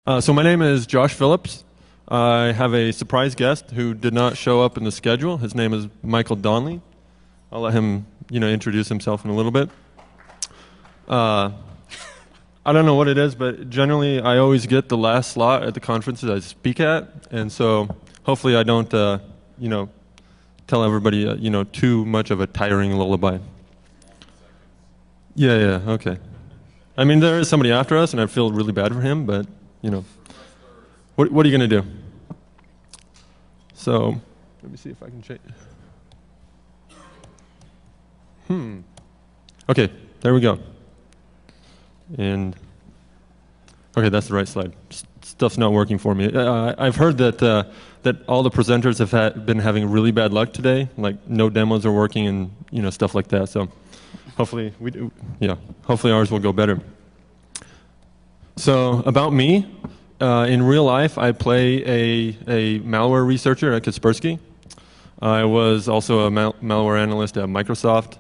So my name is Josh Phillips. I have a surprise guest who did not show up in the schedule. His name is Michael Donnelly. I'll let him, introduce himself in a little bit. I don't know what it is, but generally I always get the last slot at the conferences I speak at, and so hopefully I don't, tell everybody, too much of a tiring lullaby. Yeah, okay. I mean, there is somebody after us, and I feel really bad for him, but, what are you going to do? So, let me see if I can change. Okay, there we go. And, okay, that's the right slide. Stuff's not working for me. I've heard that that all the presenters have been having really bad luck today, like no demos are working and stuff like that. So, hopefully hopefully ours will go better. So, about me. In real life, I play a malware researcher at Kaspersky. I was also a malware analyst at Microsoft.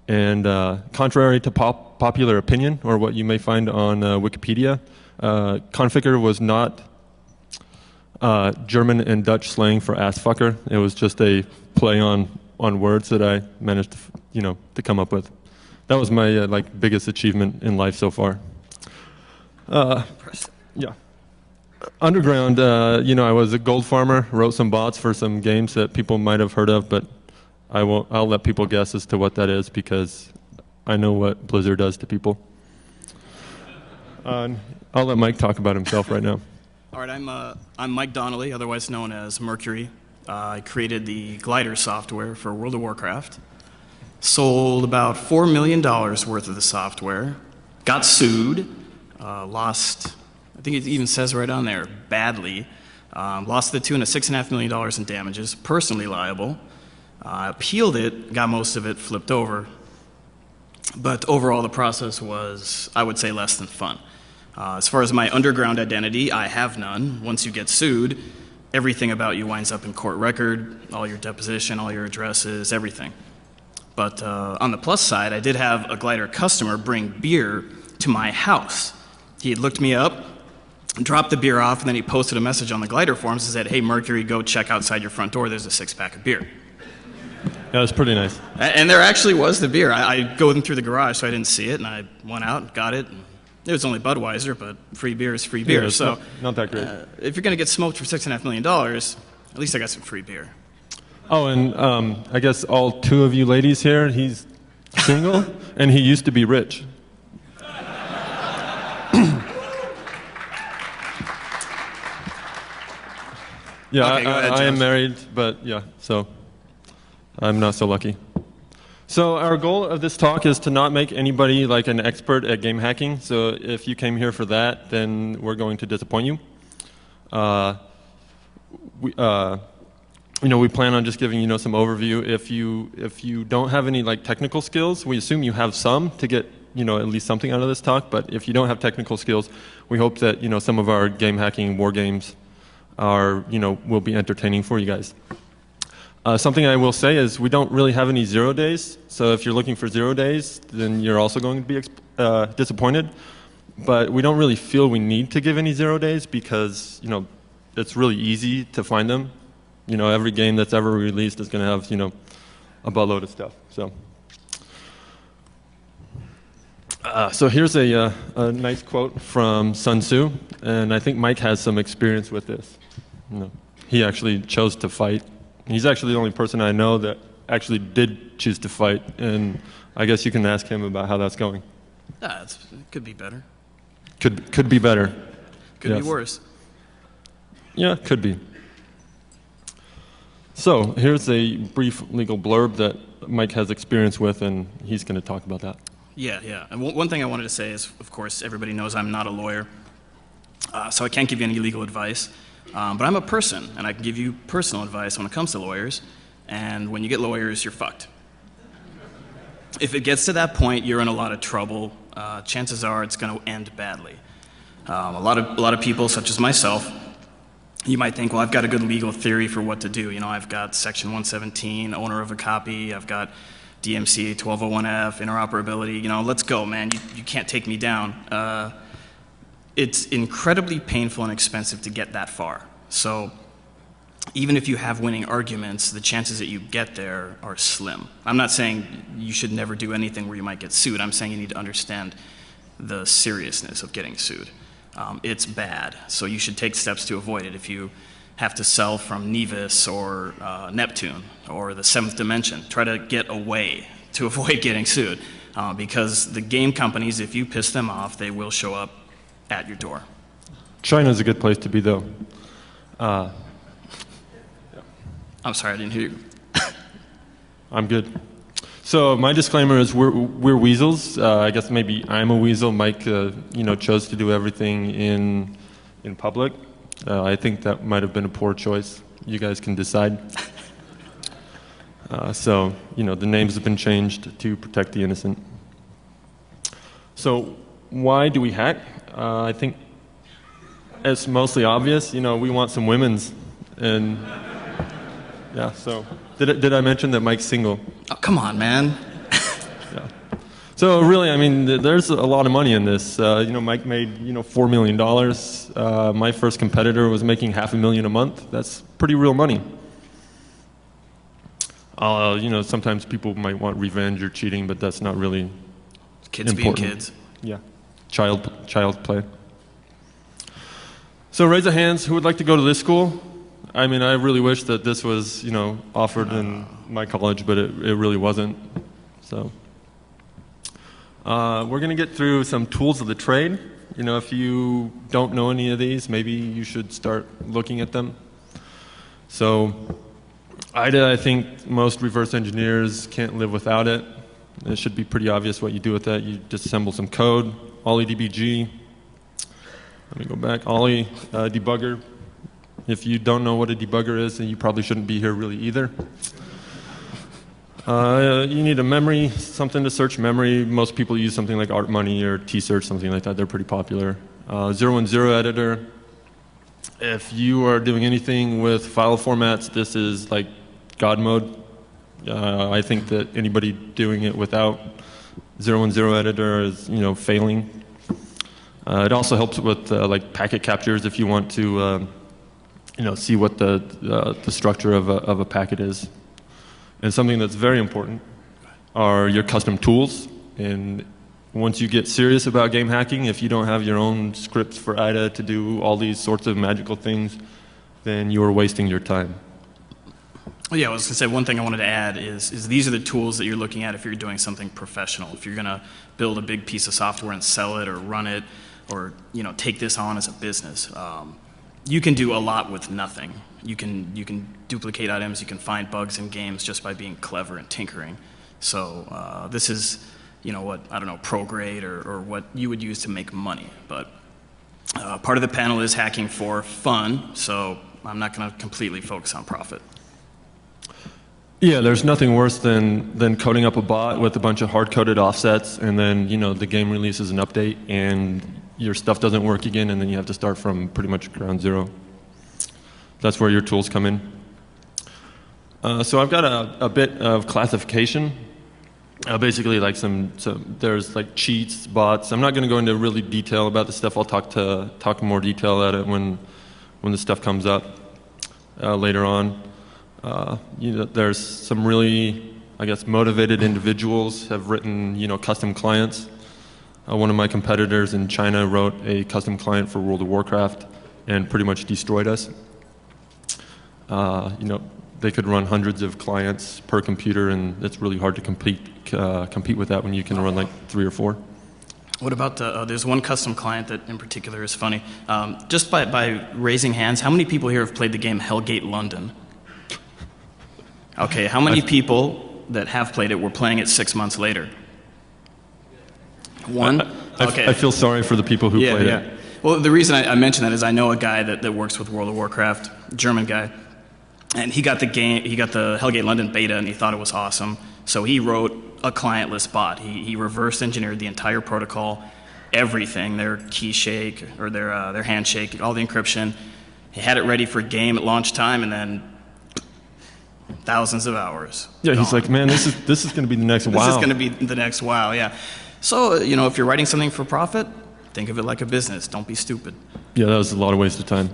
And contrary to popular opinion, or what you may find on Wikipedia, configure was not German and Dutch slang for ass fucker. It was just a play on words that I managed to, to come up with. That was my biggest achievement in life so far. Yeah. Underground, I was a gold farmer, wrote some bots for some games that people might have heard of, but I'll let people guess as to what that is because I know what Blizzard does to people. I'll let Mike talk about himself right now. All right, I'm Mike Donnelly, otherwise known as Mercury. I created the glider software for World of Warcraft. Sold about $4 million worth of the software. Got sued. Lost, I think it even says right on there, badly. Lost the tune of $6.5 million in damages, personally liable. Appealed it, got most of it flipped over. But overall, the process was, I would say, less than fun. As far as my underground identity, I have none. Once you get sued, everything about you winds up in court record, all your deposition, all your addresses, everything. But on the plus side, I did have a glider customer bring beer to my house. He had looked me up, dropped the beer off, and then he posted a message on the glider forums and said, "Hey, Mercury, go check outside your front door. There's a 6-pack of beer." That was pretty nice. And there actually was the beer. I go in through the garage, so I didn't see it, and I went out and got it. And it was only Budweiser, but free beer is free beer. Yeah, so not that great. If you're going to get smoked for $6.5 million, at least I got some free beer. Oh, and I guess all 2 of you ladies here, he's single, and he used to be rich. Yeah, okay, go ahead, I am married, but yeah, so I'm not so lucky. So our goal of this talk is to not make anybody like an expert at game hacking. So if you came here for that, then we're going to disappoint you. We plan on just giving some overview. If you don't have any technical skills, we assume you have some to get at least something out of this talk. But if you don't have technical skills, we hope that some of our game hacking war games will be entertaining for you guys. Something I will say is we don't really have any 0 days. So if you're looking for 0 days, then you're also going to be disappointed. But we don't really feel we need to give any 0 days because it's really easy to find them. Every game that's ever released is going to have a buttload of stuff. So here's a nice quote from Sun Tzu, and I think Mike has some experience with this. He actually chose to fight. He's actually the only person I know that actually did choose to fight, and I guess you can ask him about how that's going. It could be better. Could be better. Could be worse. Yeah, could be. So here's a brief legal blurb that Mike has experience with, and he's going to talk about that. Yeah. And one thing I wanted to say is, of course, everybody knows I'm not a lawyer, so I can't give you any legal advice. But I'm a person, and I can give you personal advice when it comes to lawyers. And when you get lawyers, you're fucked. If it gets to that point, you're in a lot of trouble. Chances are it's going to end badly. A lot of people, such as myself, you might think, well, I've got a good legal theory for what to do. I've got Section 117, owner of a copy. I've got DMCA 1201F, interoperability. Let's go, man. You can't take me down. it's incredibly painful and expensive to get that far. So even if you have winning arguments, the chances that you get there are slim. I'm not saying you should never do anything where you might get sued. I'm saying you need to understand the seriousness of getting sued. It's bad, so you should take steps to avoid it. If you have to sell from Nevis or Neptune or the Seventh Dimension, try to get away to avoid getting sued. Because the game companies, if you piss them off, they will show up at your door. China's a good place to be, though. I'm sorry, I didn't hear you. I'm good. So my disclaimer is we're weasels. I guess maybe I'm a weasel. Mike, chose to do everything in public. I think that might have been a poor choice. You guys can decide. So the names have been changed to protect the innocent. So why do we hack? I think it's mostly obvious. We want some women's, and yeah. So did I mention that Mike's single? Oh, come on, man. Yeah. So really, I mean, there's a lot of money in this. Mike made $4 million. My first competitor was making $500,000 a month. That's pretty real money. Sometimes people might want revenge or cheating, but that's not really kids important. Being kids. Yeah, child play. So raise of hands, who would like to go to this school? I mean, I really wish that this was, offered in my college, but it really wasn't. So we're going to get through some tools of the trade. If you don't know any of these, maybe you should start looking at them. So IDA, I think most reverse engineers can't live without it. It should be pretty obvious what you do with that. You disassemble some code, OllyDbg. Let me go back, Ollie debugger. If you don't know what a debugger is, then you probably shouldn't be here really either. You need a memory, something to search memory. Most people use something like ArtMoney or T-Search, something like that. They're pretty popular. 010 editor. If you are doing anything with file formats, this is like God mode. I think that anybody doing it without 010 editor is, failing. It also helps with like packet captures if you want to, see what the structure of a packet is. And something that's very important are your custom tools. And once you get serious about game hacking, if you don't have your own scripts for IDA to do all these sorts of magical things, then you are wasting your time. Well, yeah, I was going to say one thing I wanted to add is these are the tools that you're looking at if you're doing something professional. If you're going to build a big piece of software and sell it or run it or take this on as a business, you can do a lot with nothing. You can duplicate items, you can find bugs in games just by being clever and tinkering. So this is what, I don't know, pro grade or what you would use to make money. But part of the panel is hacking for fun, so I'm not going to completely focus on profit. Yeah, there's nothing worse than coding up a bot with a bunch of hard-coded offsets, and then the game releases an update, and your stuff doesn't work again, and then you have to start from pretty much ground zero. That's where your tools come in. So I've got a bit of classification. Basically, like there's like cheats, bots. I'm not going to go into really detail about this stuff. I'll talk more detail at it when the stuff comes up later on. There's some really, I guess, motivated individuals have written, custom clients. One of my competitors in China wrote a custom client for World of Warcraft and pretty much destroyed us. They could run hundreds of clients per computer, and it's really hard to compete with that when you can run like 3 or 4. What about there's one custom client that in particular is funny. Just by raising hands, how many people here have played the game Hellgate London? Okay, how many people that have played it were playing it 6 months later? One? Okay. I feel sorry for the people who played it. Well, the reason I mention that is I know a guy that works with World of Warcraft, German guy, and he got the Hellgate London beta and he thought it was awesome. So he wrote a clientless bot. He reverse engineered the entire protocol, everything, their key shake or their handshake, all the encryption. He had it ready for game at launch time, and then thousands of hours. Yeah, gone. He's like, man, this is going to be the next WoW. This is going to be the next WoW, yeah. So, if you're writing something for profit, Think of it like a business. Don't be stupid. Yeah, that was a lot of waste of time.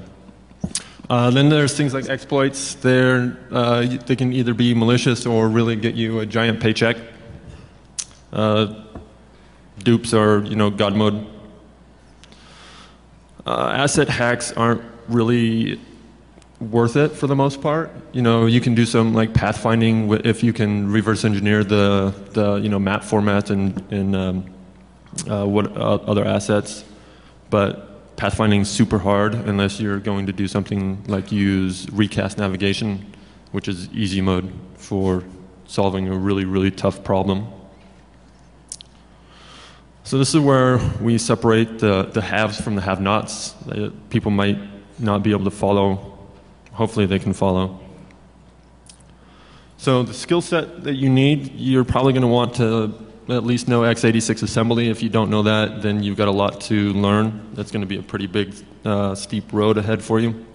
Then there's things like exploits. They can either be malicious or really get you a giant paycheck. Dupes are, God mode. Asset hacks aren't really worth it for the most part. You can do some like pathfinding if you can reverse engineer the map formats and what other assets, but pathfinding is super hard unless you're going to do something like use recast navigation, which is easy mode for solving a really, really tough problem. So this is where we separate the haves from the have-nots. People might not be able to follow. Hopefully they can follow. So the skill set that you need, you're probably going to want to at least know x86 assembly. If you don't know that, then you've got a lot to learn. That's going to be a pretty big, steep road ahead for you.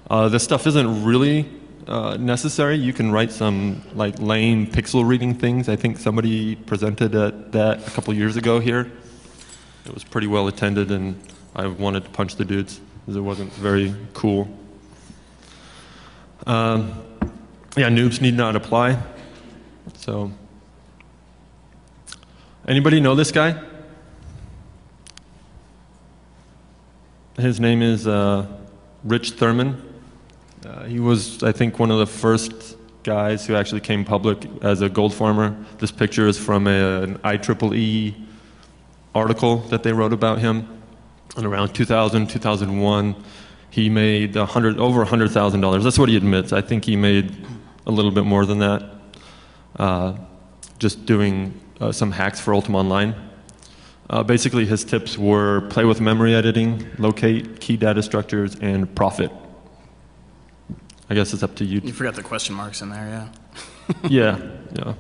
This stuff isn't really necessary. You can write some like lame pixel reading things. I think somebody presented at that a couple years ago here. It was pretty well attended, and I wanted to punch the dudes because it wasn't very cool. Yeah, noobs need not apply. So. Anybody know this guy? His name is Rich Thurman. He was, I think, one of the first guys who actually came public as a gold farmer. This picture is from an IEEE article that they wrote about him. And around 2000, 2001, he made over $100,000. That's what he admits. I think he made a little bit more than that, just doing some hacks for Ultima Online. Basically, his tips were play with memory editing, locate key data structures, and profit. I guess it's up to you. You forgot the question marks in there, yeah. Yeah.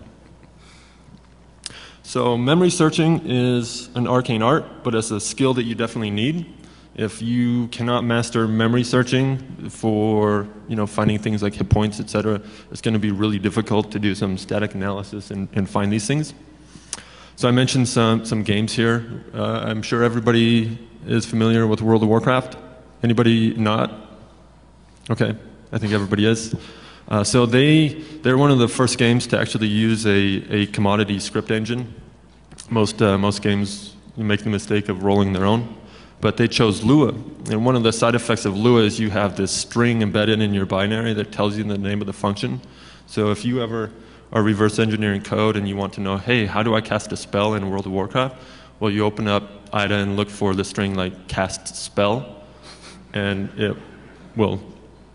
So memory searching is an arcane art, but it's a skill that you definitely need. If you cannot master memory searching for finding things like hit points, etc., it's going to be really difficult to do some static analysis and find these things. So I mentioned some games here. I'm sure everybody is familiar with World of Warcraft. Anybody not? Okay, I think everybody is. So they're one of the first games to actually use a commodity script engine. Most games make the mistake of rolling their own, but they chose Lua. And one of the side effects of Lua is you have this string embedded in your binary that tells you the name of the function. So if you ever are reverse engineering code and you want to know, hey, how do I cast a spell in World of Warcraft? Well, you open up IDA and look for the string like cast spell, and it will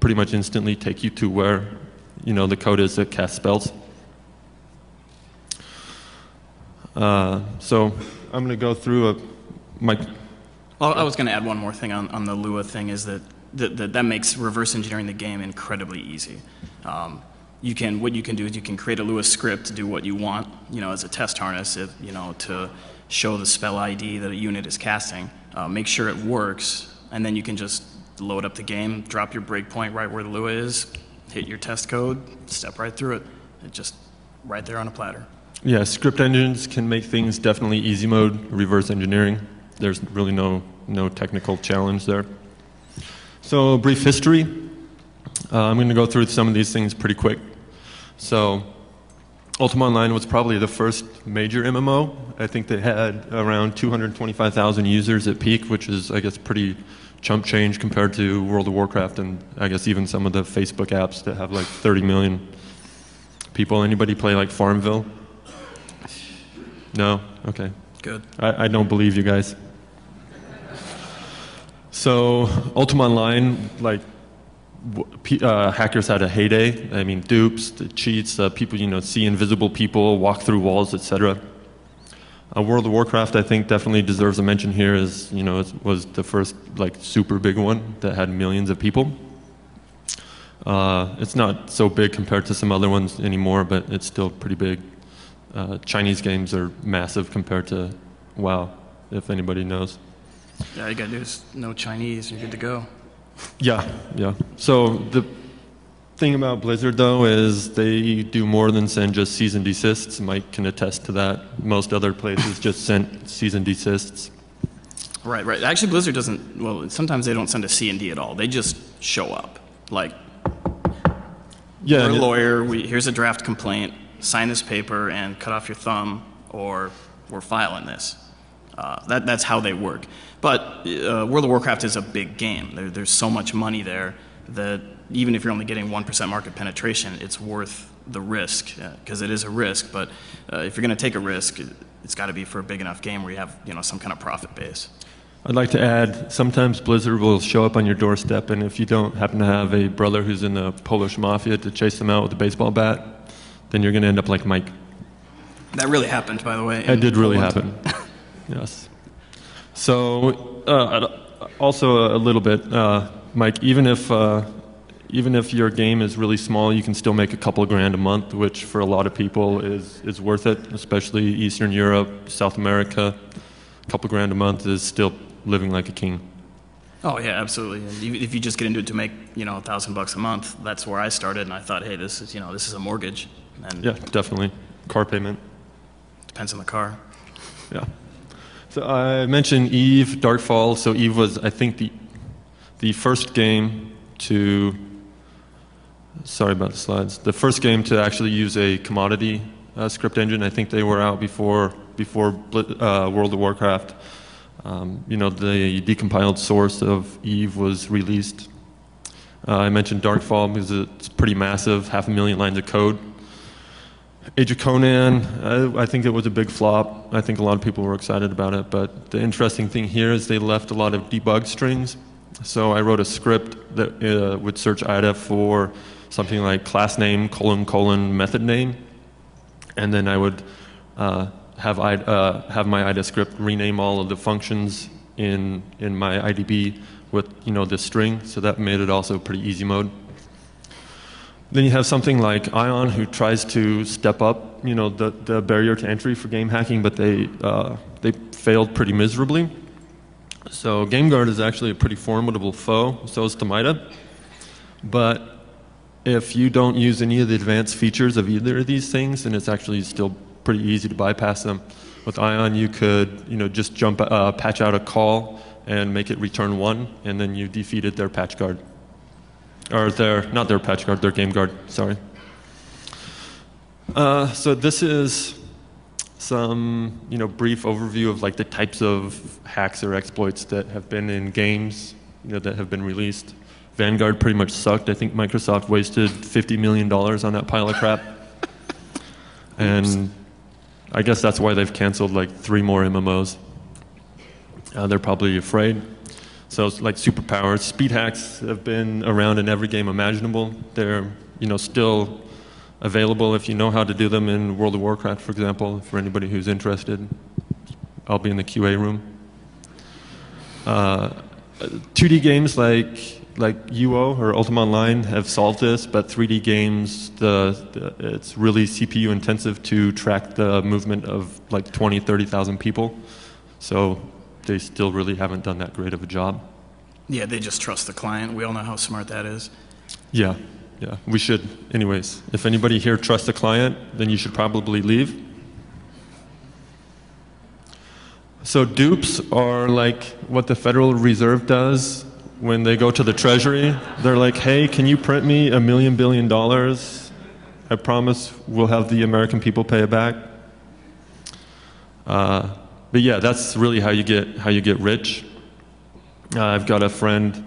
pretty much instantly take you to where the code is that casts spells. So I'm going to go through Well, I was going to add one more thing on the Lua thing, is that makes reverse engineering the game incredibly easy. What you can do is you can create a Lua script to do what you want, as a test harness, to show the spell ID that a unit is casting, make sure it works, and then you can just load up the game, drop your breakpoint right where the Lua is, hit your test code, step right through it. It's just right there on a platter. Yeah, script engines can make things definitely easy mode, reverse engineering. There's really no technical challenge there. So brief history. I'm going to go through some of these things pretty quick. So Ultima Online was probably the first major MMO. I think they had around 225,000 users at peak, which is, I guess, pretty chump change compared to World of Warcraft and I guess even some of the Facebook apps that have like 30 million people. Anybody play like Farmville? No? Okay. Good. I don't believe you guys. So Ultima Online, like, hackers had a heyday. I mean, dupes, the cheats, people, see invisible people, walk through walls, etc. World of Warcraft, I think, definitely deserves a mention here. As it was the first like super big one that had millions of people. It's not so big compared to some other ones anymore, but it's still pretty big. Chinese games are massive compared to WoW, if anybody knows. Yeah, all you gotta do is know Chinese, you're good to go. Yeah. So the thing about Blizzard, though, is they do more than send just cease and desists. Mike can attest to that. Most other places just sent cease and desists. Right, right. Actually, Blizzard doesn't, well, sometimes they don't send a C&D at all. They just show up. Like, Yeah, we're a lawyer, here's a draft complaint, sign this paper and cut off your thumb, or we're filing this. That's how they work. But World of Warcraft is a big game. There's so much money there that even if you're only getting 1% market penetration, it's worth the risk, because it is a risk. But if you're going to take a risk, it's got to be for a big enough game where you have some kind of profit base. I'd like to add, sometimes Blizzard will show up on your doorstep, and if you don't happen to have a brother who's in the Polish mafia to chase them out with a baseball bat, then you're going to end up like Mike. That really happened, by the way. It did really happen. Yes. So, also a little bit, Mike, even if your game is really small, you can still make a couple of grand a month, which for a lot of people is worth it, especially Eastern Europe, South America. A couple grand a month is still living like a king. Oh yeah, absolutely. And if you just get into it to make $1,000 a month, that's where I started, and I thought, hey, this is a mortgage. And yeah, definitely. Car payment. Depends on the car. Yeah. So I mentioned Eve, Darkfall. So Eve was, I think, the first game to. Sorry about the slides. The first game to actually use a commodity script engine. I think they were out before World of Warcraft. The decompiled source of Eve was released. I mentioned Darkfall because it's pretty massive, 500,000 lines of code. Age of Conan, I think it was a big flop. I think a lot of people were excited about it, but the interesting thing here is they left a lot of debug strings. So I wrote a script that would search IDA for something like class name, : method name, and then I would have my IDA script rename all of the functions in my IDB with this string. So that made it also pretty easy mode. Then you have something like Ion, who tries to step up the barrier to entry for game hacking, but they failed pretty miserably. So GameGuard is actually a pretty formidable foe. So is Tomita. But if you don't use any of the advanced features of either of these things, then it's actually still pretty easy to bypass them. With Ion, you could just patch out a call and make it return 1, and then you defeated their patch guard. Or not their patch guard, their game guard, sorry. So this is some brief overview of like the types of hacks or exploits that have been in games that have been released. Vanguard pretty much sucked. I think Microsoft wasted $50 million on that pile of crap. And I guess that's why they've canceled like 3 more MMOs. They're probably afraid. So it's like superpowers. Speed hacks have been around in every game imaginable. They're still available if you know how to do them in World of Warcraft, for example, for anybody who's interested. I'll be in the QA room. 2D games like UO or Ultima Online have solved this, but 3D games, it's really CPU intensive to track the movement of like 20, 30,000 people. So they still really haven't done that great of a job. Yeah, they just trust the client. We all know how smart that is. Yeah, we should. Anyways, if anybody here trusts the client, then you should probably leave. So dupes are like what the Federal Reserve does when they go to the Treasury. They're like, hey, can you print me $1 million billion? I promise we'll have the American people pay it back. But yeah, that's really how you get rich. I've got a friend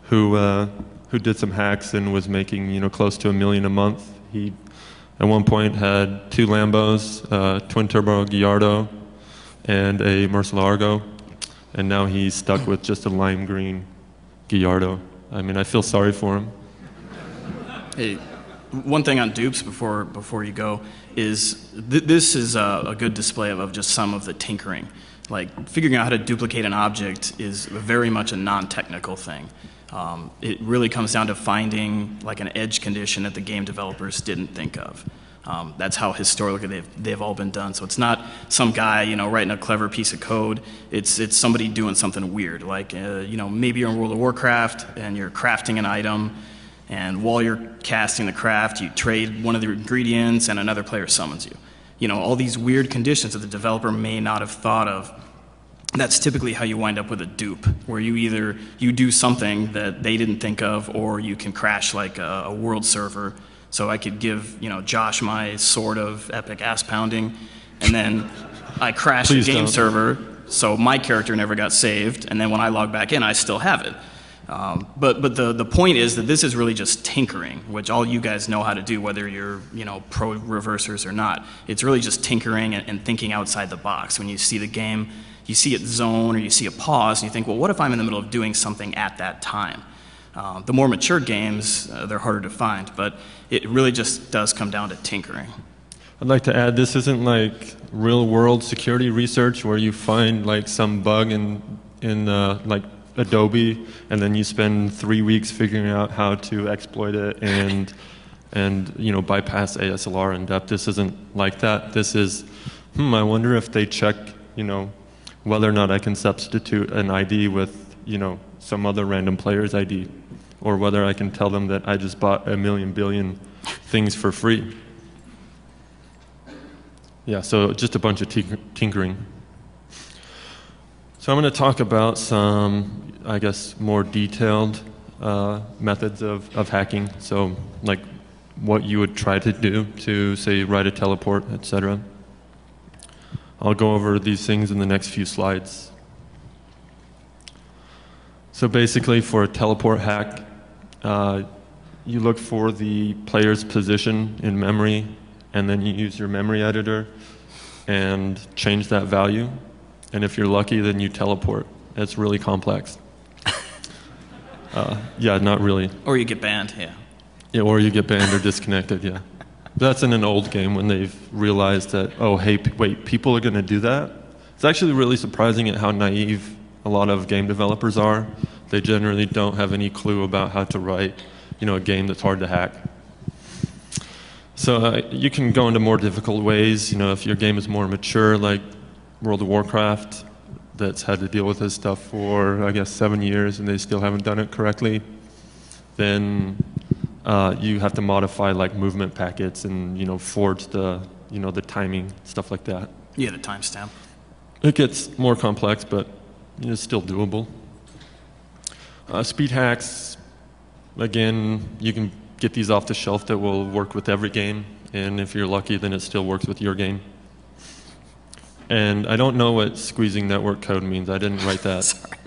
who did some hacks and was making close to $1 million a month. He at one point had 2 Lambos, twin turbo Gallardo, and a Murcielago, and now he's stuck with just a lime green Gallardo. I mean, I feel sorry for him. Hey, one thing on dupes before you go is this is a good display of just some of the tinkering. Like figuring out how to duplicate an object is very much a non-technical thing. It really comes down to finding like an edge condition that the game developers didn't think of. That's how historically they've all been done. So it's not some guy writing a clever piece of code. It's somebody doing something weird. Like maybe you're in World of Warcraft and you're crafting an item, and while you're casting the craft, you trade one of the ingredients and another player summons you. All these weird conditions that the developer may not have thought of. that's typically how you wind up with a dupe, where you do something that they didn't think of, or you can crash like a world server. So I could give Josh my sword of epic ass pounding, and then I crash the game server, so my character never got saved, and then when I log back in, I still have it. But the point is that this is really just tinkering, which all you guys know how to do, whether you're pro reversers or not. It's really just tinkering and thinking outside the box. When you see the game, you see it zone or you see a pause, and you think, well, what if I'm in the middle of doing something at that time? The more mature games, they're harder to find, but it really just does come down to tinkering. I'd like to add, this isn't like real-world security research where you find like some bug in like Adobe, and then you spend 3 weeks figuring out how to exploit it and bypass ASLR in depth. This isn't like that. This is, I wonder if they check, whether or not I can substitute an ID with, some other random player's ID, or whether I can tell them that I just bought a million billion things for free. Yeah, so just a bunch of tinkering. So I'm going to talk about some, I guess, more detailed methods of hacking. So like what you would try to do to, say, write a teleport, etc. I'll go over these things in the next few slides. So basically, for a teleport hack, you look for the player's position in memory, and then you use your memory editor and change that value. And if you're lucky, then you teleport. It's really complex. Yeah, not really. Or you get banned, yeah. Yeah, or you get banned or disconnected, yeah. That's in an old game when they've realized that, oh, hey, wait, people are going to do that? It's actually really surprising at how naive a lot of game developers are. They generally don't have any clue about how to write, a game that's hard to hack. So you can go into more difficult ways. If your game is more mature, like World of Warcraft, that's had to deal with this stuff for, I guess, 7 years, and they still haven't done it correctly, then you have to modify like movement packets and forge the the timing, stuff like that. Yeah, the timestamp. It gets more complex, but it's still doable. Speed hacks, again, you can get these off the shelf that will work with every game, and if you're lucky, then it still works with your game. And I don't know what squeezing network code means. I didn't write that. Sorry,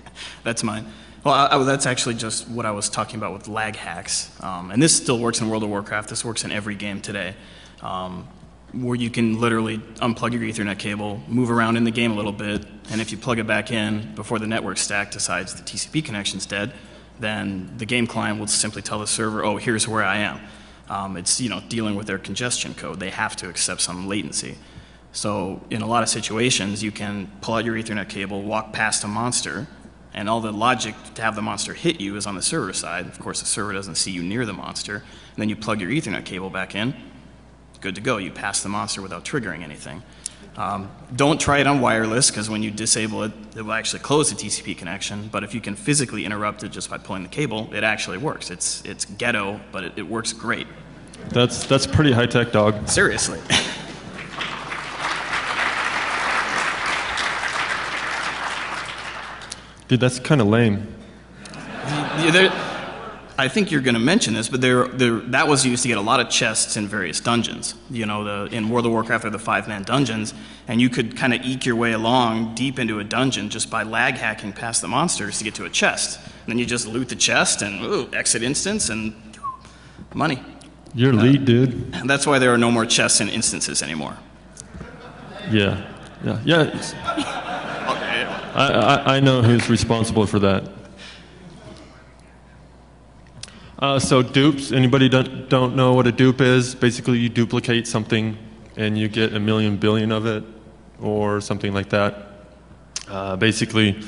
that's mine. Well, that's actually just what I was talking about with lag hacks. And this still works in World of Warcraft. This works in every game today, where you can literally unplug your Ethernet cable, move around in the game a little bit, and if you plug it back in before the network stack decides the TCP connection's dead, then the game client will simply tell the server, oh, here's where I am. It's dealing with their congestion code. They have to accept some latency. So in a lot of situations, you can pull out your Ethernet cable, walk past a monster, and all the logic to have the monster hit you is on the server side. Of course, the server doesn't see you near the monster. And then you plug your Ethernet cable back in, good to go. You pass the monster without triggering anything. Don't try it on wireless, because when you disable it, it will actually close the TCP connection. But if you can physically interrupt it just by pulling the cable, it actually works. It's ghetto, but it works great. That's pretty high-tech, dog. Seriously. Dude, that's kind of lame. I think you're going to mention this, but that was used to get a lot of chests in various dungeons. In World of Warcraft, they're the 5-man dungeons, and you could kind of eke your way along deep into a dungeon just by lag hacking past the monsters to get to a chest. And then you just loot the chest and exit instance and money. You're elite, dude. And that's why there are no more chests and instances anymore. Yeah. I know who's responsible for that. So dupes, anybody don't know what a dupe is? Basically, you duplicate something and you get a million billion of it, or something like that. Basically,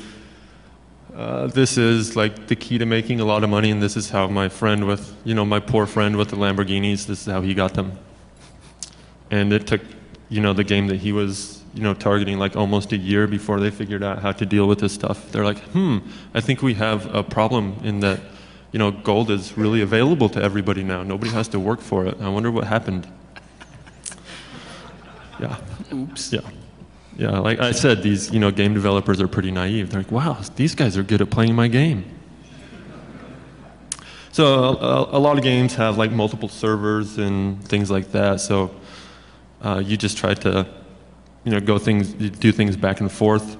this is like the key to making a lot of money, and this is how my friend with, my poor friend with the Lamborghinis, this is how he got them. And it took, the game that he was targeting like almost a year before they figured out how to deal with this stuff. They're like, I think we have a problem in that, gold is really available to everybody now. Nobody has to work for it. I wonder what happened. Yeah. Oops. Yeah. Yeah, like I said, these game developers are pretty naive. They're like, wow, these guys are good at playing my game. So a lot of games have like multiple servers and things like that. So you just try to do things back and forth,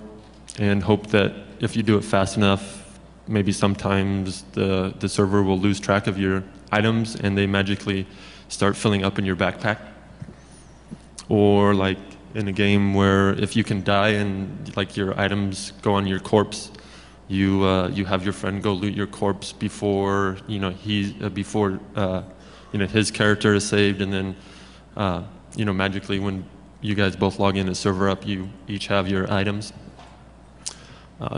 and hope that if you do it fast enough, maybe sometimes the server will lose track of your items and they magically start filling up in your backpack. Or like in a game where if you can die and like your items go on your corpse, you have your friend go loot your corpse before his character is saved, and then magically when you guys both log in and server up, you each have your items.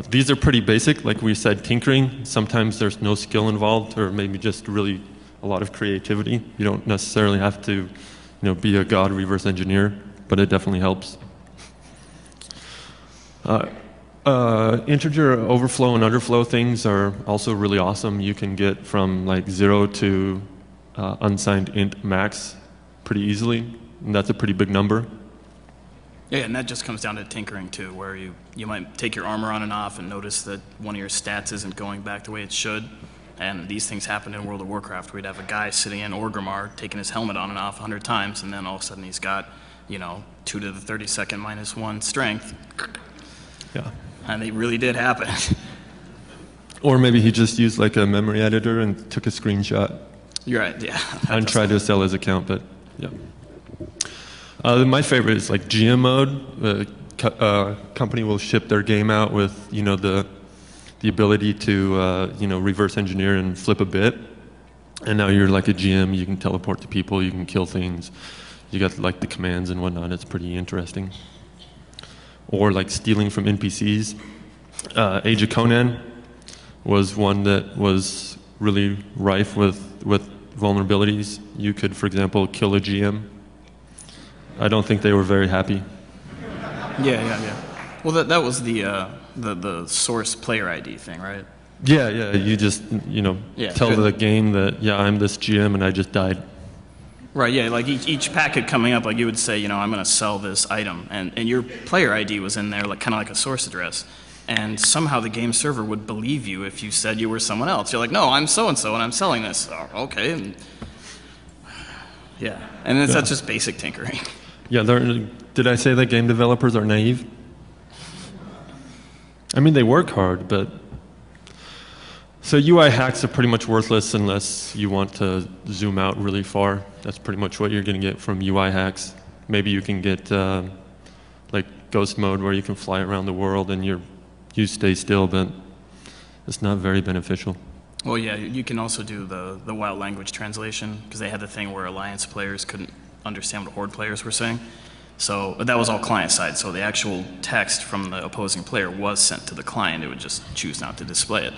These are pretty basic, like we said, tinkering. Sometimes there's no skill involved, or maybe just really a lot of creativity. You don't necessarily have to be a god reverse engineer, but it definitely helps. Integer overflow and underflow things are also really awesome. You can get from like 0 to unsigned int max pretty easily, and that's a pretty big number. Yeah, and that just comes down to tinkering too, where you might take your armor on and off and notice that one of your stats isn't going back the way it should. And these things happen in World of Warcraft. We'd have a guy sitting in Orgrimmar taking his helmet on and off 100 times, and then all of a sudden he's got 2 to the 32nd -1 strength. Yeah. And they really did happen. Or maybe he just used like a memory editor and took a screenshot. You're right, yeah. And tried to sell his account, but yeah. My favorite is like GM mode. Company will ship their game out with the ability to reverse engineer and flip a bit, and now you're like a GM. You can teleport to people. You can kill things. You got like the commands and whatnot. It's pretty interesting. Or like stealing from NPCs. Age of Conan was one that was really rife with vulnerabilities. You could, for example, kill a GM. I don't think they were very happy. Yeah. Well, that was the source player ID thing, right? Yeah. You just tell the game that I'm this GM and I just died. Right. Yeah. Like each packet coming up, like you would say, I'm going to sell this item, and your player ID was in there, like kind of like a source address, and somehow the game server would believe you if you said you were someone else. You're like, no, I'm so and so, and I'm selling this. Oh, okay. And that's just basic tinkering. Yeah. Did I say that game developers are naive? I mean, they work hard, but... So UI hacks are pretty much worthless unless you want to zoom out really far. That's pretty much what you're going to get from UI hacks. Maybe you can get like ghost mode where you can fly around the world and you stay still, but it's not very beneficial. Well, yeah, you can also do the wild language translation, because they had the thing where Alliance players couldn't understand what Horde players were saying. So that was all client side, so the actual text from the opposing player was sent to the client. It would just choose not to display it.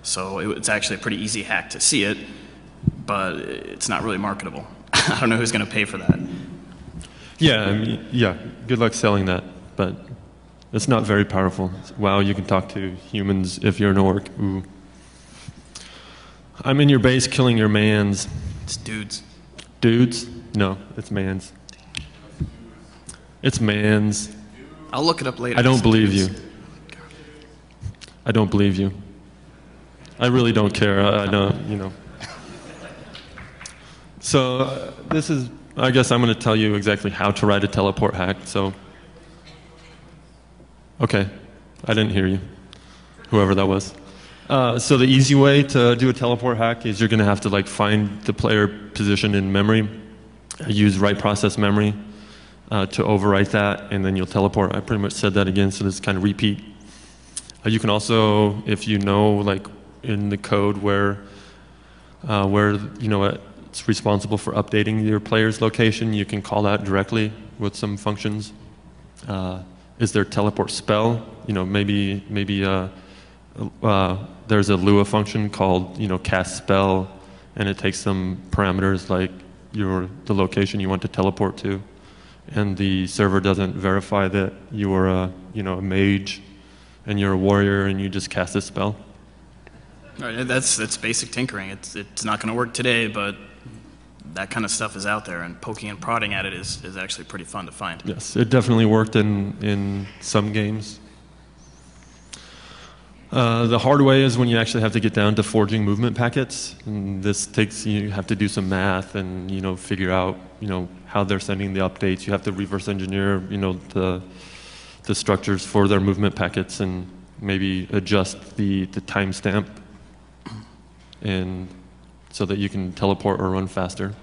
So it's actually a pretty easy hack to see it, but it's not really marketable. I don't know who's going to pay for that. Yeah, good luck selling that, but it's not very powerful. Wow, you can talk to humans if you're an orc. Ooh. I'm in your base killing your mans. It's dudes. Dudes? No, it's mans. It's mans. I'll look it up later. I don't believe you. I don't believe you. I really don't care. I don't, So this is, I guess I'm going to tell you exactly how to write a teleport hack. So, okay, I didn't hear you, whoever that was. So the easy way to do a teleport hack is you're going to have to like find the player position in memory, use write process memory to overwrite that, and then you'll teleport. I pretty much said that again, so this kind of repeat. You can also, if you know, like in the code where it's responsible for updating your player's location, you can call that directly with some functions. Is there teleport spell? Maybe there's a Lua function called cast spell, and it takes some parameters like the location you want to teleport to, and the server doesn't verify that you are a mage and you're a warrior and you just cast a spell. Right, that's basic tinkering. It's not going to work today, but that kind of stuff is out there, and poking and prodding at it is actually pretty fun to find. Yes, it definitely worked in some games. The hard way is when you actually have to get down to forging movement packets. And this takes, you have to do some math and, figure out, how they're sending the updates. You have to reverse engineer, the structures for their movement packets and maybe adjust the timestamp and so that you can teleport or run faster.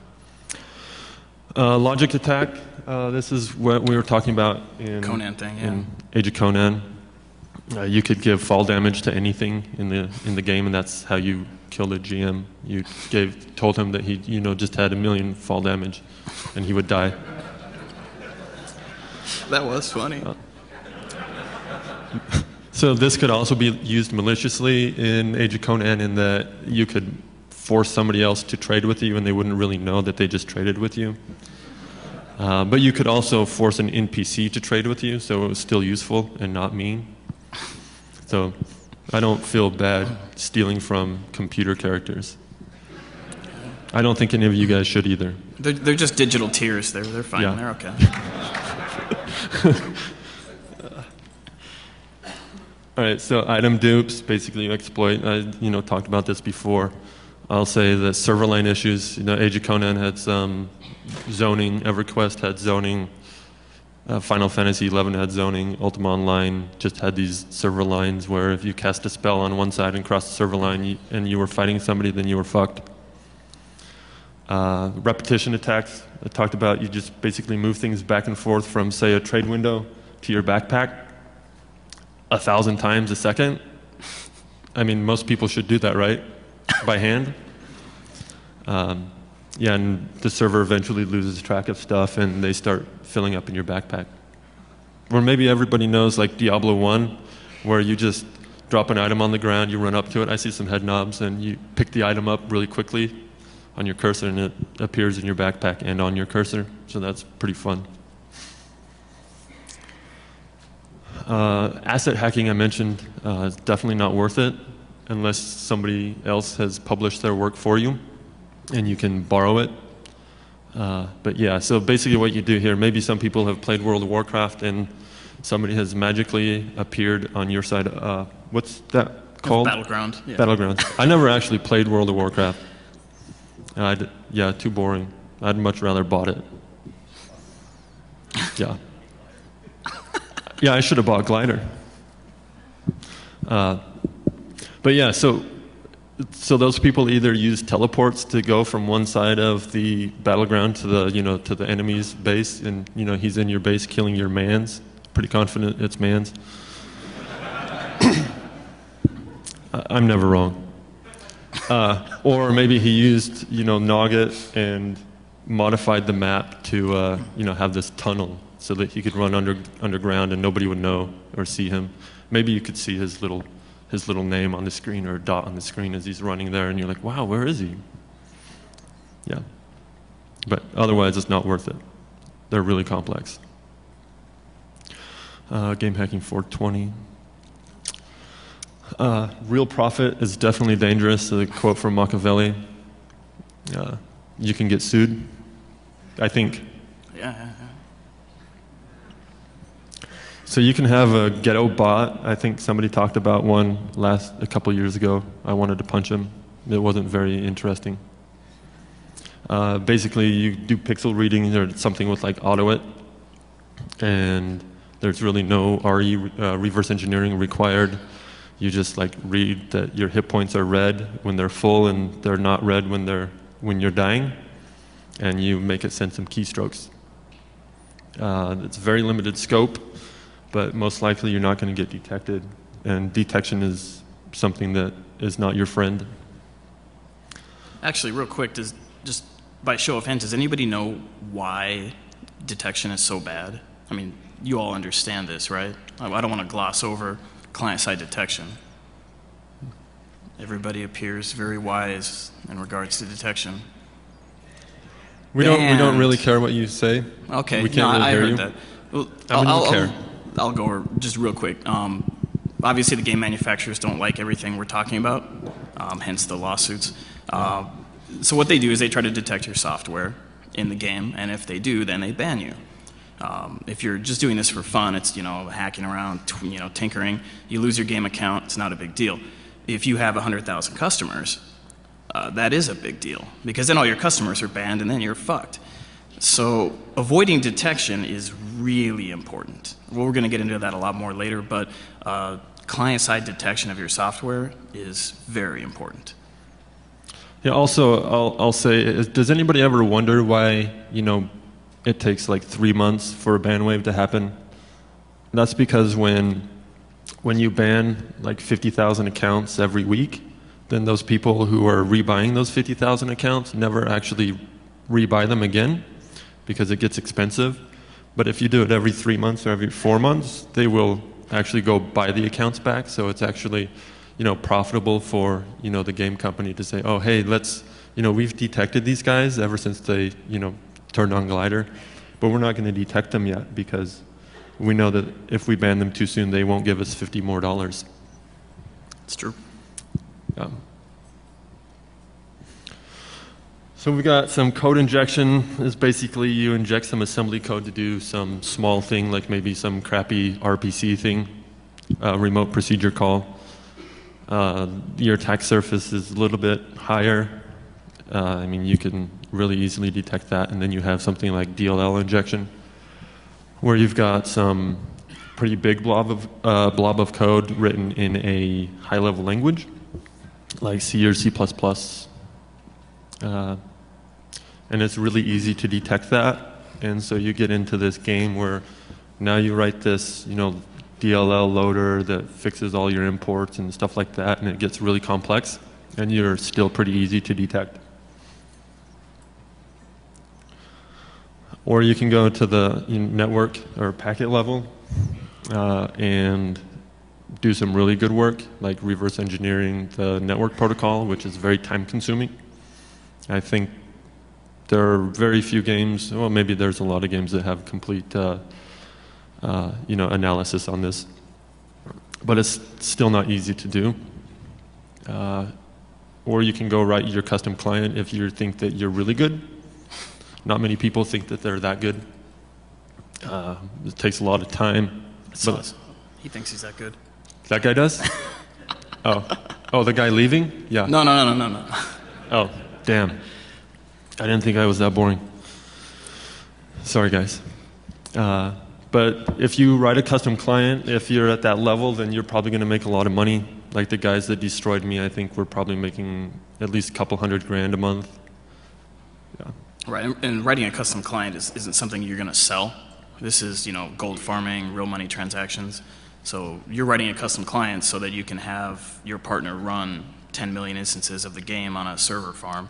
Logic attack, this is what we were talking about in Conan thing, yeah. In Age of Conan. You could give fall damage to anything in the game, and that's how you killed a GM. You told him that he just had 1 million fall damage, and he would die. That was funny. So this could also be used maliciously in Age of Conan in that you could force somebody else to trade with you, and they wouldn't really know that they just traded with you. But you could also force an NPC to trade with you, so it was still useful and not mean. So I don't feel bad stealing from computer characters. I don't think any of you guys should either. They're just digital tears. They're fine. Yeah. They're okay. All right, so item dupes, basically you exploit. I talked about this before. I'll say that server line issues. Age of Conan had some zoning. EverQuest had zoning. Final Fantasy XI had zoning. Ultima Online just had these server lines where if you cast a spell on one side and crossed the server line and you were fighting somebody, then you were fucked. Repetition attacks, I talked about. You just basically move things back and forth from, say, a trade window to your backpack 1,000 times a second. I mean, most people should do that, right? By hand. Yeah, and the server eventually loses track of stuff and they start filling up in your backpack. Or maybe everybody knows like Diablo 1, where you just drop an item on the ground, you run up to it, I see some head knobs, and you pick the item up really quickly on your cursor and it appears in your backpack and on your cursor, so that's pretty fun. Asset hacking I mentioned is definitely not worth it unless somebody else has published their work for you and you can borrow it. But yeah, so basically what you do here, maybe some people have played World of Warcraft and somebody has magically appeared on your side. What's that called? Battleground. Yeah. Battleground. I never actually played World of Warcraft. Yeah, too boring. I'd much rather bought it. Yeah. Yeah, I should have bought Glider. But yeah, so those people either use teleports to go from one side of the battleground to the enemy's base, and he's in your base killing your mans. Pretty confident it's mans. I'm never wrong. Or maybe he used Nogget and modified the map to have this tunnel so that he could run underground and nobody would know or see him. Maybe you could see his little name on the screen or a dot on the screen as he's running there, and you're like, wow, where is he? Yeah. But otherwise, it's not worth it. They're really complex. Game hacking 420. Real profit is definitely dangerous. A quote from Machiavelli. You can get sued, I think. Yeah. So you can have a ghetto bot. I think somebody talked about one a couple years ago. I wanted to punch him. It wasn't very interesting. Basically, you do pixel reading or something with like AutoIt, and there's really no RE reverse engineering required. You just like read that your hit points are red when they're full and they're not red when you're dying, and you make it send some keystrokes. It's very limited scope, but most likely you're not going to get detected, and detection is something that is not your friend. Actually, real quick, just by show of hands, does anybody know why detection is so bad? I mean, you all understand this, right? I don't want to gloss over client-side detection. Everybody appears very wise in regards to detection. We don't really care what you say. Okay, we can't really I hear heard you. that. Well, I care. I'll go over just real quick. Obviously, the game manufacturers don't like everything we're talking about, hence the lawsuits. So what they do is they try to detect your software in the game, and if they do, then they ban you. If you're just doing this for fun, it's, you know, hacking around, you know, tinkering, you lose your game account, it's not a big deal. If you have 100,000 customers, that is a big deal, because then all your customers are banned and then you're fucked. So avoiding detection is really important. Well, we're going to get into that a lot more later, but client-side detection of your software is very important. Yeah, also, I'll say, does anybody ever wonder why, you know, it takes like 3 months for a ban wave to happen? That's because when you ban like 50,000 accounts every week, then those people who are rebuying those 50,000 accounts never actually rebuy them again because it gets expensive. But if you do it every 3 months or every 4 months, they will actually go buy the accounts back. So it's actually, you know, profitable for, you know, the game company to say, oh, hey, let's, you know, we've detected these guys ever since they, you know, turned on Glider, but we're not going to detect them yet because we know that if we ban them too soon, they won't give us $50 more. It's true. So we got some code injection. Is basically you inject some assembly code to do some small thing, like maybe some crappy RPC thing, remote procedure call. Your attack surface is a little bit higher. I mean, you can really easily detect that, and then you have something like DLL injection, where you've got some pretty big blob of code written in a high-level language, like C or C++. And it's really easy to detect that, and so you get into this game where now you write this, you know, DLL loader that fixes all your imports and stuff like that, and it gets really complex, and you're still pretty easy to detect. Or you can go to the network or packet level and do some really good work, like reverse engineering the network protocol, which is very time consuming. I think there are very few games, well, maybe there's a lot of games that have complete you know, analysis on this, but it's still not easy to do. Or you can go write your custom client if you think that you're really good. Not many people think that they're that good. It takes a lot of time. But He thinks he's that good. that guy does? Oh, the guy leaving? Yeah. No. Oh, damn. I didn't think I was that boring. Sorry, guys. But if you write a custom client, if you're at that level, then you're probably going to make a lot of money. Like the guys that destroyed me, I think we're probably making at least a couple $100,000 a month. Yeah. Right, and writing a custom client isn't something you're going to sell. This is, you know, gold farming, real money transactions. So you're writing a custom client so that you can have your partner run 10 million instances of the game on a server farm.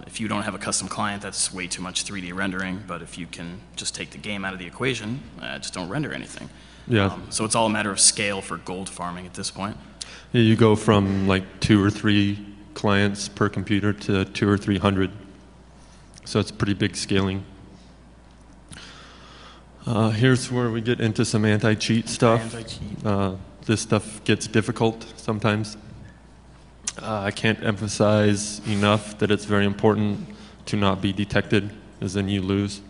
If you don't have a custom client, that's way too much 3D rendering, but if you can just take the game out of the equation, just don't render anything. Yeah. So it's all a matter of scale for gold farming at this point. Yeah, you go from like 2 or 3 clients per computer to 200 or 300. So it's pretty big scaling. Here's where we get into some anti-cheat stuff. This stuff gets difficult sometimes. I can't emphasize enough that it's very important to not be detected, as then you lose.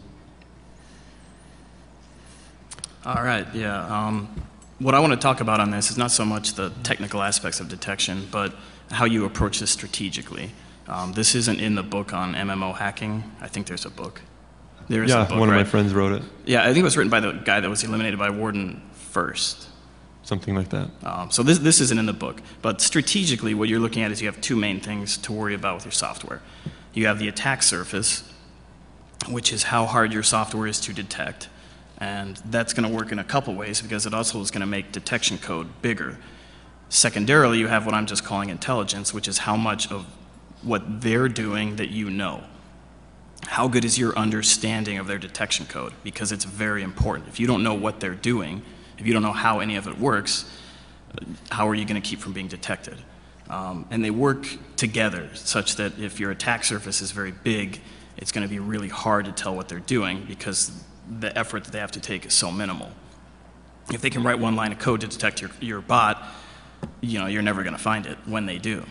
All right, yeah. What I want to talk about on this is not so much the technical aspects of detection, but how you approach this strategically. This isn't in the book on MMO hacking. I think there's a book. There is a book, one of right? my friends wrote it. Yeah, I think it was written by the guy that was eliminated by Warden first. Something like that. So this isn't in the book. But strategically, what you're looking at is you have 2 main things to worry about with your software. You have the attack surface, which is how hard your software is to detect. And that's going to work in a couple ways because it also is going to make detection code bigger. Secondarily, you have what I'm just calling intelligence, which is how much of what they're doing that you know. How good is your understanding of their detection code? Because it's very important. If you don't know what they're doing, if you don't know how any of it works, how are you going to keep from being detected? And they work together such that if your attack surface is very big, it's going to be really hard to tell what they're doing because the effort that they have to take is so minimal. If they can write 1 line of code to detect your bot, you know, you're never going to find it when they do.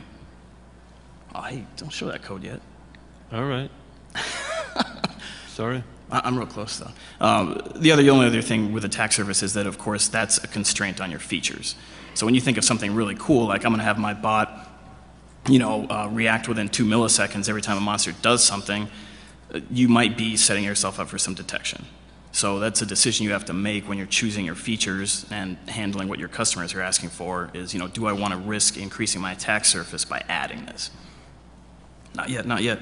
I don't show that code yet. All right. Sorry. I'm real close, though. The only other thing with attack surface is that, of course, that's a constraint on your features. So when you think of something really cool, like I'm going to have my bot, react within 2 milliseconds every time a monster does something, you might be setting yourself up for some detection. So that's a decision you have to make when you're choosing your features and handling what your customers are asking for is, do I want to risk increasing my attack surface by adding this? Not yet, not yet.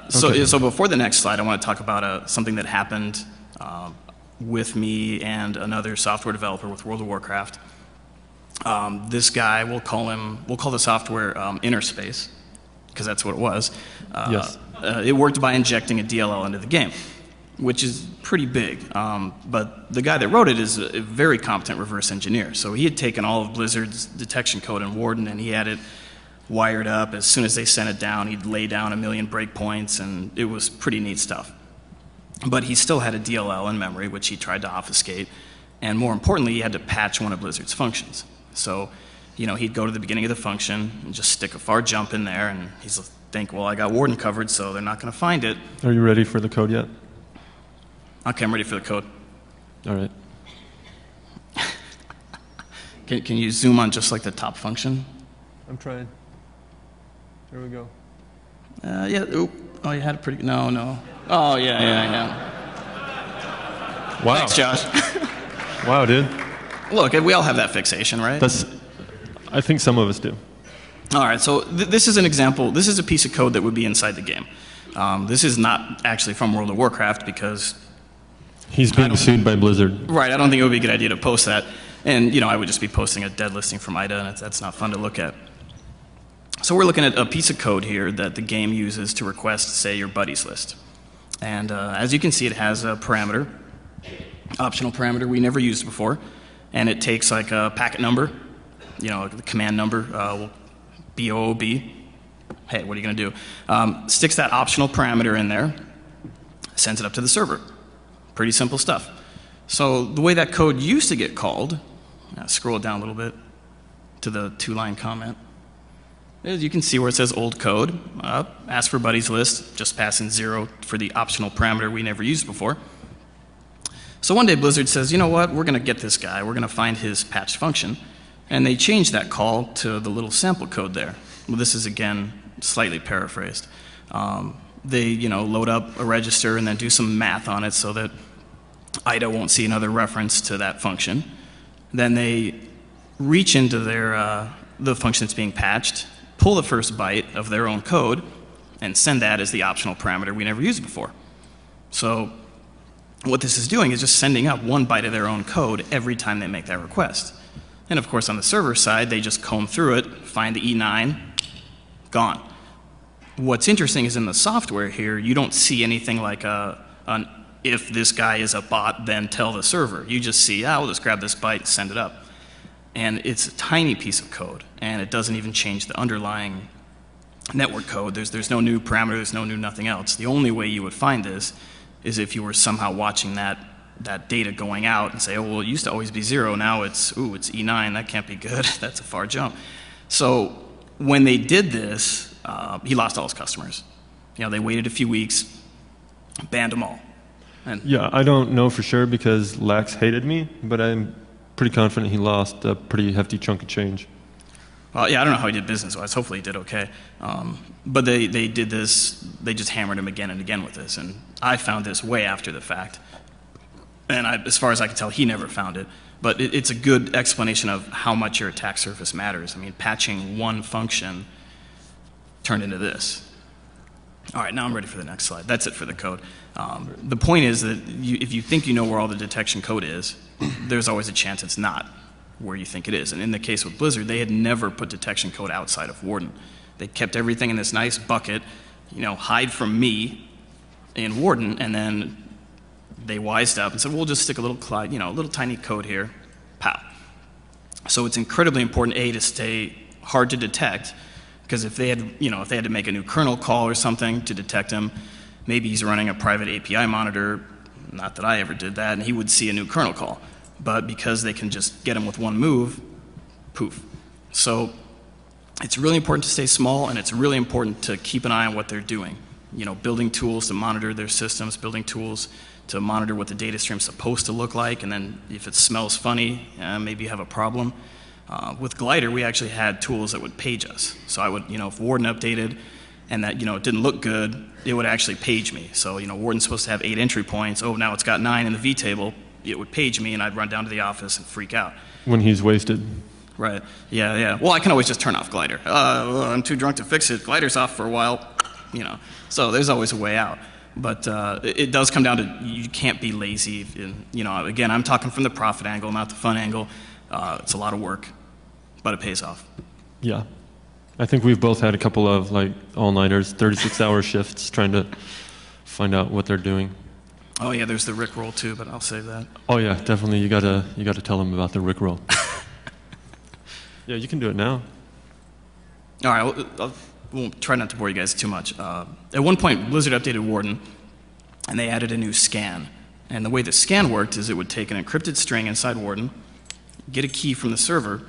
So before the next slide, I want to talk about something that happened with me and another software developer with World of Warcraft. This guy, we'll call the software Innerspace, because that's what it was. Yes. It worked by injecting a DLL into the game, which is pretty big. But the guy that wrote it is a very competent reverse engineer. So he had taken all of Blizzard's detection code in Warden, and he had it wired up. As soon as they sent it down, he'd lay down 1 million breakpoints, and it was pretty neat stuff. But he still had a DLL in memory, which he tried to obfuscate. And more importantly, he had to patch one of Blizzard's functions. So, he'd go to the beginning of the function and just stick a far jump in there, and he'd think, well, I got Warden covered, so they're not going to find it. Are you ready for the code yet? Okay, I'm ready for the code. All right. Can you zoom on just like the top function? I'm trying. There we go. Yeah. Oop. Oh, you had a pretty. No. Oh, yeah. Wow. Thanks, Josh. Wow, dude. Look, we all have that fixation, right? I think some of us do. All right. So this is an example. This is a piece of code that would be inside the game. This is not actually from World of Warcraft because he's being sued by Blizzard. Right. I don't think it would be a good idea to post that. And I would just be posting a dead listing from IDA, and that's not fun to look at. So we're looking at a piece of code here that the game uses to request, say, your buddies list. And as you can see, it has a parameter, optional parameter we never used before. And it takes like a packet number, the command number, BOOB. Hey, what are you going to do? Sticks that optional parameter in there, sends it up to the server. Pretty simple stuff. So the way that code used to get called, scroll it down a little bit to the 2-line comment. As you can see where it says old code, ask for buddies list, just pass in 0 for the optional parameter we never used before. So one day Blizzard says, you know what, we're going to get this guy, we're going to find his patched function, and they change that call to the little sample code there. Well, this is again slightly paraphrased. They load up a register and then do some math on it so that IDA won't see another reference to that function. Then they reach into the function that's being patched, pull the first byte of their own code, and send that as the optional parameter we never used before. So what this is doing is just sending up 1 byte of their own code every time they make that request. And of course, on the server side, they just comb through it, find the E9, gone. What's interesting is in the software here, you don't see anything like an if this guy is a bot, then tell the server. You just see, we'll just grab this byte and send it up. And it's a tiny piece of code, and it doesn't even change the underlying network code. There's no new parameter, there's no new nothing else. The only way you would find this is if you were somehow watching that data going out and say, oh, well, it used to always be 0, now it's E9, that can't be good, that's a far jump. So when they did this, he lost all his customers. They waited a few weeks, banned them all. And yeah, I don't know for sure because Lax hated me, but I'm pretty confident he lost a pretty hefty chunk of change. Well, yeah, I don't know how he did business-wise. Hopefully he did okay. But they did this, they just hammered him again and again with this. And I found this way after the fact. And as far as I can tell, he never found it. But it's a good explanation of how much your attack surface matters. I mean, patching one function turned into this. All right, now I'm ready for the next slide. That's it for the code. The point is that if you think you know where all the detection code is, there's always a chance it's not where you think it is. And in the case with Blizzard, they had never put detection code outside of Warden. They kept everything in this nice bucket, hide from me in Warden, and then they wised up and said, we'll just stick a little, little tiny code here, pow. So it's incredibly important, A, to stay hard to detect, because if they had, if they had to make a new kernel call or something to detect him, maybe he's running a private API monitor, not that I ever did that, and he would see a new kernel call. But because they can just get him with one move, poof. So it's really important to stay small, and it's really important to keep an eye on what they're doing. You know, building tools to monitor their systems, building tools to monitor what the data stream's supposed to look like, and then if it smells funny, maybe you have a problem. With Glider, we actually had tools that would page us. So I would, you know, if Warden updated and that, you know, it didn't look good, it would actually page me. So, you know, Warden's supposed to have 8 entry points. Oh, now it's got 9 in the vtable. It would page me, and I'd run down to the office and freak out. When he's wasted. Right. Yeah, yeah. Well, I can always just turn off Glider. Well, I'm too drunk to fix it. Glider's off for a while, you know. So there's always a way out. But it does come down to you can't be lazy. And, you know, again, I'm talking from the profit angle, not the fun angle. It's a lot of work, but it pays off. Yeah. I think we've both had a couple of like all-nighters, 36-hour shifts trying to find out what they're doing. Oh yeah, there's the Rickroll too, but I'll save that. Oh yeah, definitely. You gotta tell them about the Rickroll. Yeah, you can do it now. All right, we'll try not to bore you guys too much. At one point, Blizzard updated Warden, and they added a new scan. And the way the scan worked is it would take an encrypted string inside Warden, get a key from the server,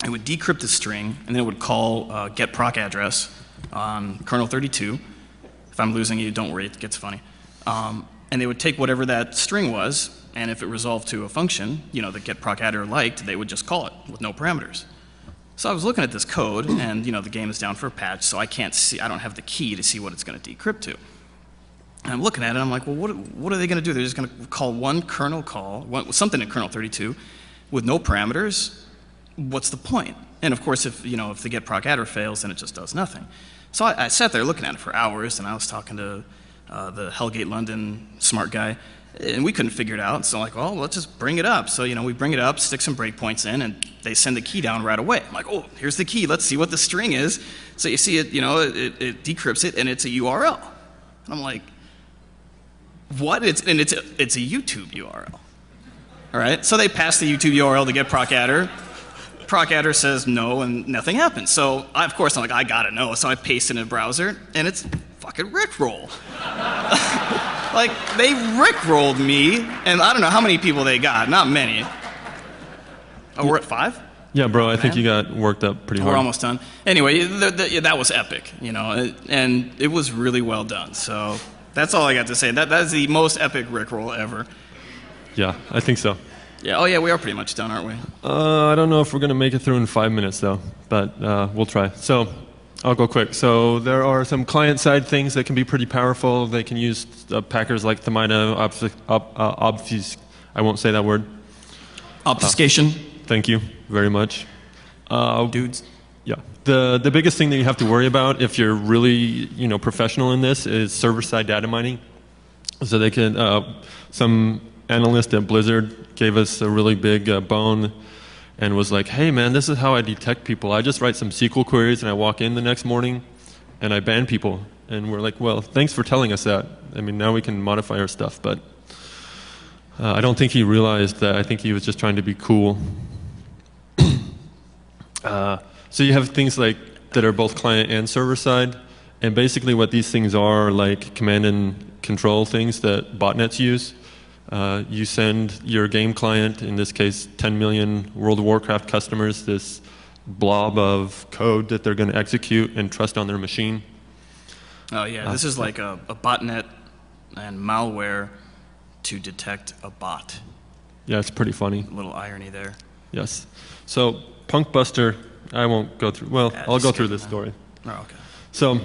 it would decrypt the string, and then it would call get proc address on kernel 32. If I'm losing you, don't worry, it gets funny. And they would take whatever that string was, and if it resolved to a function, you know, that get proc adder liked, they would just call it with no parameters. So I was looking at this code, and you know, the game is down for a patch, so I can't see, I don't have the key to see what it's going to decrypt to. And I'm looking at it, and I'm like, well, what are they going to do? They're just going to call one kernel call, something in kernel 32, with no parameters. What's the point? And of course, if the get proc adder fails, then it just does nothing. So I sat there looking at it for hours, and I was talking to the Hellgate London smart guy, and we couldn't figure it out. So I'm like, well, let's just bring it up. So, you know, we bring it up, stick some breakpoints in, and they send the key down right away. I'm like, oh, here's the key. Let's see what the string is. So you see it, you know, it decrypts it, and it's a URL. And I'm like, what? It's a YouTube URL. All right, so they pass the YouTube URL to get proc adder. Proc adder says no, and nothing happens. So, of course, I'm like, I gotta know. So I paste it in a browser, and it's fucking Rickroll. Like, they Rickrolled me, and I don't know how many people they got. Not many. Oh, we're at 5? Yeah, bro, I think you got worked up pretty hard. We're almost done. Anyway, that was epic, you know, and it was really well done. So that's all I got to say. That is the most epic Rickroll ever. Yeah, I think so. Yeah. Oh, yeah, we are pretty much done, aren't we? I don't know if we're going to make it through in 5 minutes, though, but we'll try. So I'll go quick. So there are some client-side things that can be pretty powerful. They can use packers like Thamina, I won't say that word. Obfuscation. Thank you very much. Dudes. Yeah. The biggest thing that you have to worry about if you're really professional in this is server-side data mining. So they can some analyst at Blizzard gave us a really big bone and was like, hey man, this is how I detect people. I just write some SQL queries and I walk in the next morning and I ban people. And we're like, well, thanks for telling us that. I mean, now we can modify our stuff, but I don't think he realized that. I think he was just trying to be cool. So you have things like that are both client and server side, and basically what these things are like command and control things that botnets use. You send your game client, in this case 10 million World of Warcraft customers, this blob of code that they're going to execute and trust on their machine. Oh yeah, this is like a botnet and malware to detect a bot. Yeah, it's pretty funny. A little irony there. Yes. So Punkbuster, I won't go through, well, I'll go through this story. Oh, okay. So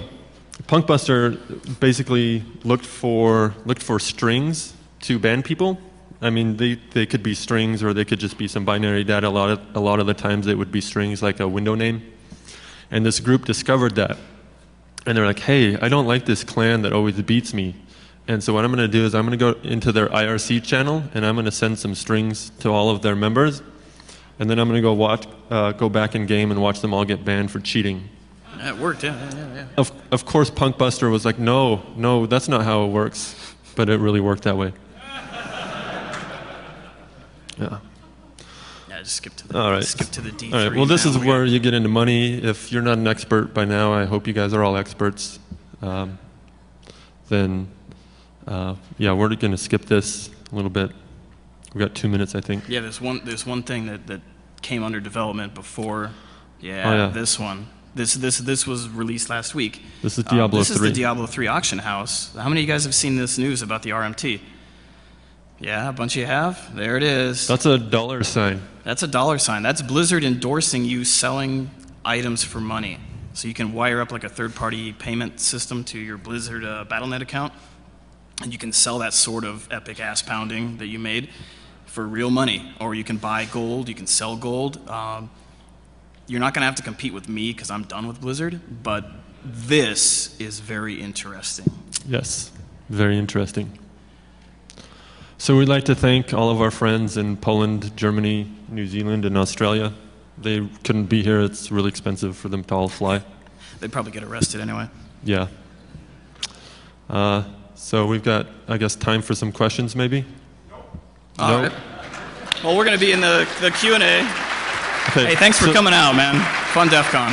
Punkbuster basically looked for strings to ban people. I mean, they could be strings or they could just be some binary data. A lot of the times it would be strings like a window name. And this group discovered that. And they're like, hey, I don't like this clan that always beats me. And so what I'm going to do is I'm going to go into their IRC channel and I'm going to send some strings to all of their members. And then I'm going to go back in game and watch them all get banned for cheating. Yeah, it worked, yeah. Of course, Punkbuster was like, no, that's not how it works. But it really worked that way. Yeah. Yeah, just skip to the D3. All right. Well, this is where you get into money. If you're not an expert by now, I hope you guys are all experts. Then, yeah, we're going to skip this a little bit. We've got 2 minutes, I think. Yeah, there's one thing that came under development before Yeah, Oh, yeah. this one. This was released last week. This is Diablo This is 3. the Diablo 3 auction house. How many of you guys have seen this news about the RMT? Yeah, a bunch of you have. There it is. That's a dollar sign. That's a dollar sign. That's Blizzard endorsing you selling items for money. So you can wire up like a third-party payment system to your Blizzard Battle.net account, and you can sell that sort of epic ass pounding that you made for real money. Or you can buy gold, you can sell gold. You're not going to have to compete with me because I'm done with Blizzard, but this is very interesting. Yes, very interesting. So we'd like to thank all of our friends in Poland, Germany, New Zealand, and Australia. They couldn't be here. It's really expensive for them to all fly. They'd probably get arrested anyway. Yeah. So we've got, I guess, time for some questions, maybe? All right. Well, we're going to be in the Q&A. Okay. Hey, thanks for coming out, man. Fun DEF CON.